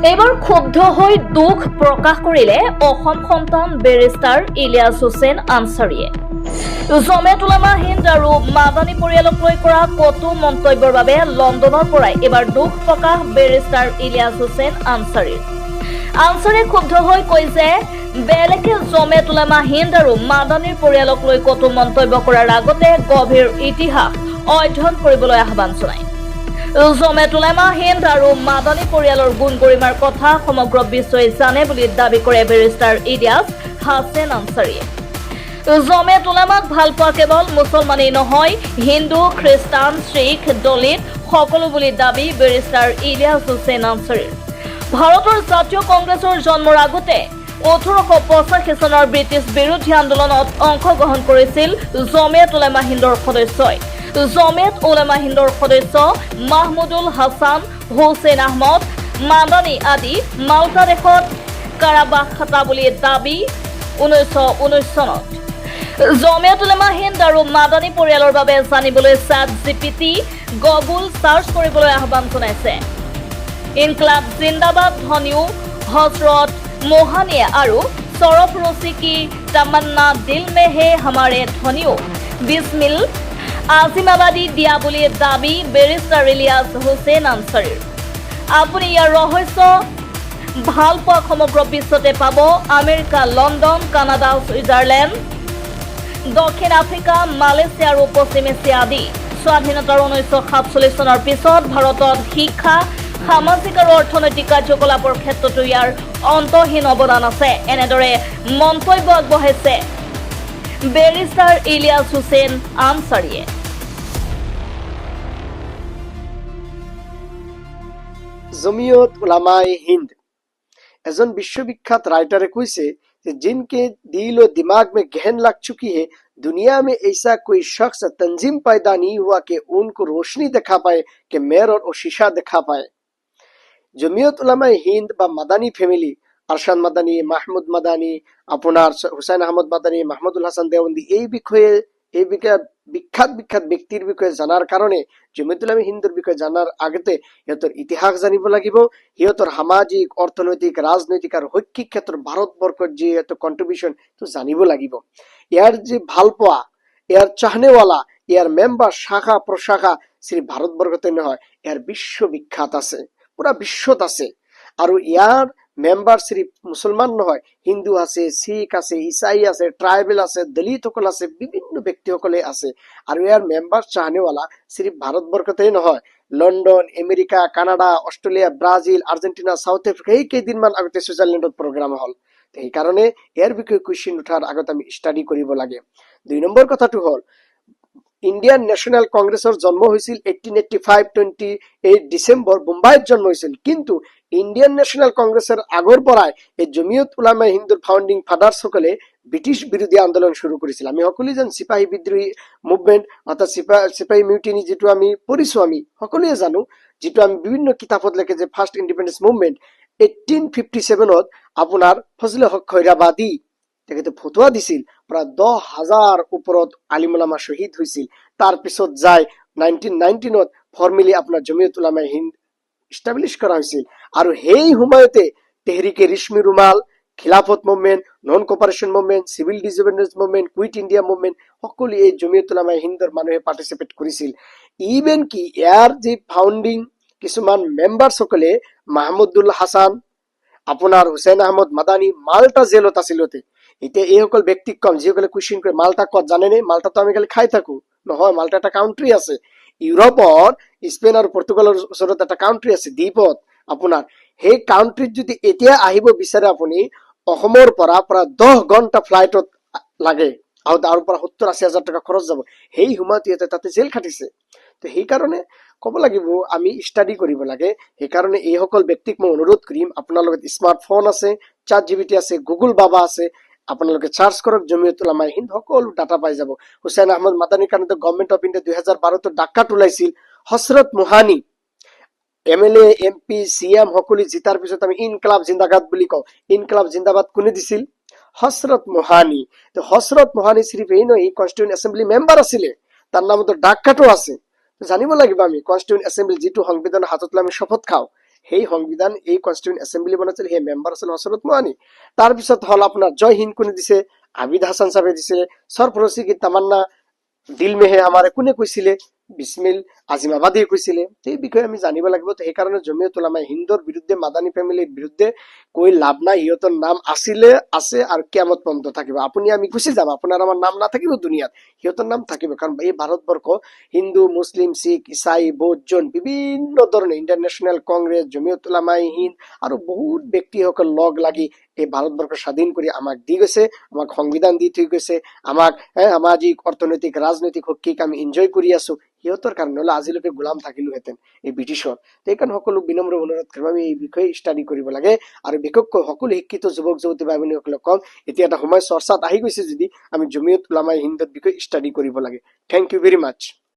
এবাৰ ক্ষুব্ধ হৈ দুখ প্ৰকাশ কৰিলে অসম সন্তান বেৰিষ্টাৰ ইলিয়াছ হুছেইন আনছাৰীয়ে। জমিয়ত উলামা হিন্দ আৰু মাদানী পৰিয়ালক লৈ কৰা কটু মন্তব্যৰ বাবে লণ্ডনৰ পৰাই এবাৰ দুখ প্ৰকাশ বেৰিষ্টাৰ ইলিয়াছ হুছেইন আনছাৰীৰ। আনছাৰীয়ে ক্ষুব্ধ হৈ কয় যে বেলেগে জমিয়ত উলামা হিন্দ আৰু মাদানীৰ পৰিয়ালক লৈ কটু মন্তব্য কৰাৰ আগতে গভীৰ ইতিহাস অধ্যয়ন কৰিবলৈ আহ্বান জনায়। জমিয়ত উলামা হিন্দ আৰু মাদানী পৰিয়ালৰ গুণ গৰিমাৰ কথা সমগ্ৰ বিশ্বই জানে বুলি দাবী কৰে বেৰিষ্টাৰ ইলিয়াছ হুছেইন আনছাৰীয়ে। জমিয়ত উলামাক ভাল পোৱা কেৱল মুছলমানেই নহয়, হিন্দু, খ্ৰীষ্টান, শিখ, দলিত সকলো বুলি দাবী বেৰিষ্টাৰ ইলিয়াছ হুছেইন আনছাৰীৰ। ভাৰতৰ জাতীয় কংগ্ৰেছৰ জন্মৰ আগতে 1885 চনৰ ব্ৰিটিছ বিৰোধী আন্দোলনত অংশগ্ৰহণ কৰিছিল জমিয়ত উলামা হিন্দৰ সদস্যই। জমিয়ত উলামা হিন্দৰ সদস্য মাহমুদুল হাছান, হুছেইন আহমদ মাদানী আদি মাল্টা দেশত কাৰাবাস খাটা বুলি দাবী 1919 চনত। জমিয়ত উলামা হিন্দ আৰু মাদানী পৰিয়ালৰ বাবে জানিবলৈ ChatGPT, গুগল চাৰ্চ কৰিবলৈ আহ্বান জনাইছে। ইনকলাব জিন্দাবাদ ধ্বনিও হজৰত মোহানিয়ে আৰু সৰফ ৰুচি কি তামান্না দিল মে হে হামাৰে ধ্বনিও বিছমিল আজিমাবাদী দিয়া বুলি দাবী বেৰিষ্টাৰ ইলিয়াছ হুছেইন আনছাৰীৰ। আপুনি ইয়াৰ ৰহস্য ভাল পোৱা সমগ্ৰ বিশ্বতে পাব। আমেৰিকা, লণ্ডন, কানাডা, ছুইজাৰলেণ্ড, দক্ষিণ আফ্ৰিকা, মালয়েছিয়া আৰু পশ্চিম এছিয়া আদি স্বাধীনতাৰ 1947 চনৰ পিছত ভাৰতত শিক্ষা, সামাজিক আৰু অৰ্থনৈতিক কাৰ্যকলাপৰ ক্ষেত্ৰতো ইয়াৰ অন্তহীন অৱদান আছে। এনেদৰে মন্তব্য আগবঢ়াইছে বেৰিষ্টাৰ ইলিয়াছ হুছেইন আনছাৰীয়ে। জমিয়ত উলামায়ে हिंद এজন বিশ্ববিখ্যাত রাইটারে কৈছে যে जिनके दिल और दिमाग में गहन लग चुकी है, दुनिया में ऐसा कोई शख्स तंजीम पैदा नहीं हुआ कि उनको रोशनी दिखा पाए कि मेर और शीशा दिखा पाए। জমিয়ত উলামায়ে হিন্দ বা মাদানী ফ্যামিলি, আরশাদ মাদানী, মাহমুদ মাদানী, আপনার হুসাইন আহমদ মাদানী, মাহমুদুল হাসান দেওবন্দি এই বিখ্যাত ব্যক্তিৰ বিষয়ে জানাৰ কাৰণে জমিয়ত উলামায়ে হিন্দৰ বিষয়ে জানাৰ আগতে সিহঁতৰ ইতিহাস জানিব লাগিব। সিহঁতৰ সামাজিক, অৰ্থনৈতিক, ৰাজনৈতিক আৰু শৈক্ষিক ক্ষেত্ৰত ভাৰতবৰ্ষৰ যি এটা কন্ট্ৰিবিউশন তো জানিব লাগিব। ইয়াৰ যে ভাল পোৱা, ইয়াৰ চাহনেৱালা, ইয়াৰ মেম্বাৰ, শাখা প্ৰশাখা শ্ৰী ভাৰতবৰ্ষতে নহয়, ইয়াৰ বিশ্ববিখ্যাত আছে, পুৰা বিশ্বত আছে। আৰু ইয়াৰ মেম্বাৰ শ্ৰী মুছলমান নহয়, হিন্দু আছে, শিখ আছে, ইছাই আছে, ট্ৰাইবেল আছে, দলিতসকল আছে, বিভিন্ন ব্যক্তিসকলে আছে। আৰু ইয়াৰ মেম্বাৰ চাহনেৱালা শ্ৰী ভাৰতবৰ্ষতে নহয়, London, America, Canada, Australia, Brazil, Argentina, south Africa, এই কেইদিনমান আগতে ছুইজাৰলেণ্ডত প্ৰগ্ৰাম হ'ল। সেইকাৰণে ইয়াৰ বিষয়ে কুৱেশ্যন উঠাৰ আগত আমি ষ্টাডি কৰিব লাগে। 2 নম্বৰ কথাটো হ'ল ইণ্ডিয়ান নেশ্যনেল কংগ্ৰেছৰ জন্ম হৈছিল 1885 28 ডিচেম্বৰ মুম্বাইত জন্ম হৈছিল। কিন্তু ইণ্ডিয়ান নেশ্যনেল কংগ্ৰেছৰ আগৰ পৰাই এই জমিয়ত উলামায়ে হিন্দৰ ফাউণ্ডিং ফাদাৰ্ছসকলে ব্ৰিটিছ বিৰোধী আন্দোলন শুৰু কৰিছিল। আমি সকলোৱে জানো চিপাহী বিদ্ৰোহী মুভমেণ্ট অৰ্থাৎ চিপাহী মিউটিনি, যিটো আমি পঢ়িছো, আমি সকলোৱে জানো, যিটো আমি বিভিন্ন কিতাপত লিখে যে ফাৰ্ষ্ট ইণ্ডিপেণ্ডেন্স মুভমেণ্ট 1857ত আপোনাৰ ফজলে হক খৈৰাবাদী তেখেতে ফতোৱা দিছিল, প্ৰায় 10,000 ওপৰত আলিম উলামা শ্বহীদ হৈছিল। তাৰ পিছত যাই 1919ত ফৰ্মেলি আপোনাৰ জমিয়ত উলামায়ে হিন্দ ইষ্টাবলিছ কৰা হৈছিল। আৰু সেই সময়তে তেহৰিকে Reshmi Rumal, Khilafat movement, non cooperation movement, civil ডিsobedience মুভমেণ্ট, কুইট ইণ্ডিয়া মুভমেণ্ট সকলো এই জমিয়ত উলামায়ে হিন্দৰ মানুহে পাৰ্টিচিপেট কৰিছিল। ইভেন কি ইয়াৰ যি ফাউণ্ডিং কিছুমান মেম্বাৰসকলে মাহমুদুল হাছান, আপোনাৰ হুছেইন আহমদ মাদানী মাল্টা জেলত আছিলতে। এতিয়া এইসকল ব্যক্তিক কম যিসকলে কুৱেশ্যন কৰে মাল্টা ক'ত জানেনে? মাল্টাটো আমি খালি খাই থাকো, নহয়, মাল্টা এটা কাউন্ট্ৰি আছে। ইউৰোপৰ স্পেইন আৰু পৰ্তুগালৰ ওচৰত এটা কাউন্ট্ৰি আছে দ্বীপত। আপোনাৰ সেই কাউন্ট্ৰিত যদি এতিয়া আহিব বিচাৰে আপুনি অসমৰ পৰা প্ৰায় 10 ঘণ্টা ফ্লাইটত লাগে আৰু তাৰ পৰা 70-80 হাজাৰ টকা খৰচ যাব। সেই সময়ত ইয়াতে তাতে জেল খাটিছে। তো সেইকাৰণে ক'ব লাগিব আমি ষ্টাডি কৰিব লাগে। সেইকাৰণে এইসকল ব্যক্তিক মই অনুৰোধ কৰিম, আপোনাৰ লগত স্মাৰ্টফোন আছে, ChatGPT আছে, গুগল বাবা আছে, আপোনালোকে চাৰ্চ কৰক জমিয়ত উলামায়ে হিন্দ, সকলো ডাটা পাই যাব। হুছেইন আহমদ মাদানীৰ কাৰণে গভৰ্ণমেণ্ট অফ ইণ্ডিয়া 2012ত ডাকাত ওলাইছিল। হজৰত মোহানি MLA, MP, CM সকলো জিতাৰ পিছত আমি ইনকলাব জিন্দাবাদ বুলি কওঁ। ইনকলাব জিন্দাবাদ কোনে দিছিল? হজৰত মোহানি। তো হজৰত মোহানি শ্ৰীফ এই নহয়, কনষ্টিটিউণ্ট এছেম্বলি মেম্বাৰ আছিলে, তাৰ নামতো ডাকাতো আছে। জানিব লাগিব আমি কনষ্টিটিউণ্ট এছেম্বলি যিটো সংবিধানৰ হাতত লৈ আমি শপত খাওঁ, সেই সংবিধান এই কনষ্টিটিউণ্ট এছেম্বলি বনাইছিল, সেই মেম্বাৰ আছিল হছৰত মোহানি। তাৰপিছত হ'ল আপোনাৰ জয় হিন্দ কোনে দিছে, আবিদ হাছান চাহাবে দিছে, সৰফৰোশী কি তামান্না দিল মে হে আমাৰে কোনে কৈছিলে, বিছমিল আজিমাবাদীয়ে কৈছিলে। এই বিষয়ে আমি জানিব লাগিব। তো সেইকাৰণে জমিয়ত উলামায়ে হিন্দৰ বিৰুদ্ধে, মাদানী ফেমিলিৰ বিৰুদ্ধে কৈ লাভ নাই। সিহঁতৰ নাম আছিলে, আছে আৰু কিয়ামত পৰ্যন্ত থাকিব। আপুনি আমি গুচি যাম, আপোনাৰ আমাৰ নাম নাথাকিব দুনিয়াত, সিহঁতৰ নাম থাকিব। কাৰণ এই ভাৰতবৰ্ষ হিন্দু, মুছলিম, শিখ, ইছাই, বৌদ্ধ, জৈন বিভিন্ন ধৰণে ইণ্টাৰনেশ্যনেল কংগ্ৰেছ, জমিয়ত উলামায়ে হিন্দ আৰু বহুত ব্যক্তিসকল লগ লাগি এই ভাৰতবৰ্ষ স্বাধীন কৰি আমাক দি গৈছে, আমাক সংবিধান দি থৈ গৈছে, আমাক সামাজিক, অৰ্থনৈতিক, ৰাজনৈতিক শক্তিক আমি এনজয় কৰি আছো সিহঁতৰ কাৰণে। নহ'লে আজিলৈকে গোলাম থাকিলোহেঁতেন এই ব্ৰিটিছৰ। সেইকাৰণে সকলো বিনম্ৰ অনুৰোধ কৰিম, আমি এই বিষয়ে ষ্টাডি কৰিব লাগে। আৰু বিশেষকৈ সকলো শিক্ষিত যুৱক যুৱতী ভাই ভনীসকলক কম, এতিয়া এটা সময় চৰ্চাত আহি গৈছে যদি আমি জমিয়ত উলামায়ে হিন্দৰ বিষয়ে ষ্টাডি কৰিব লাগে। Thank you very much.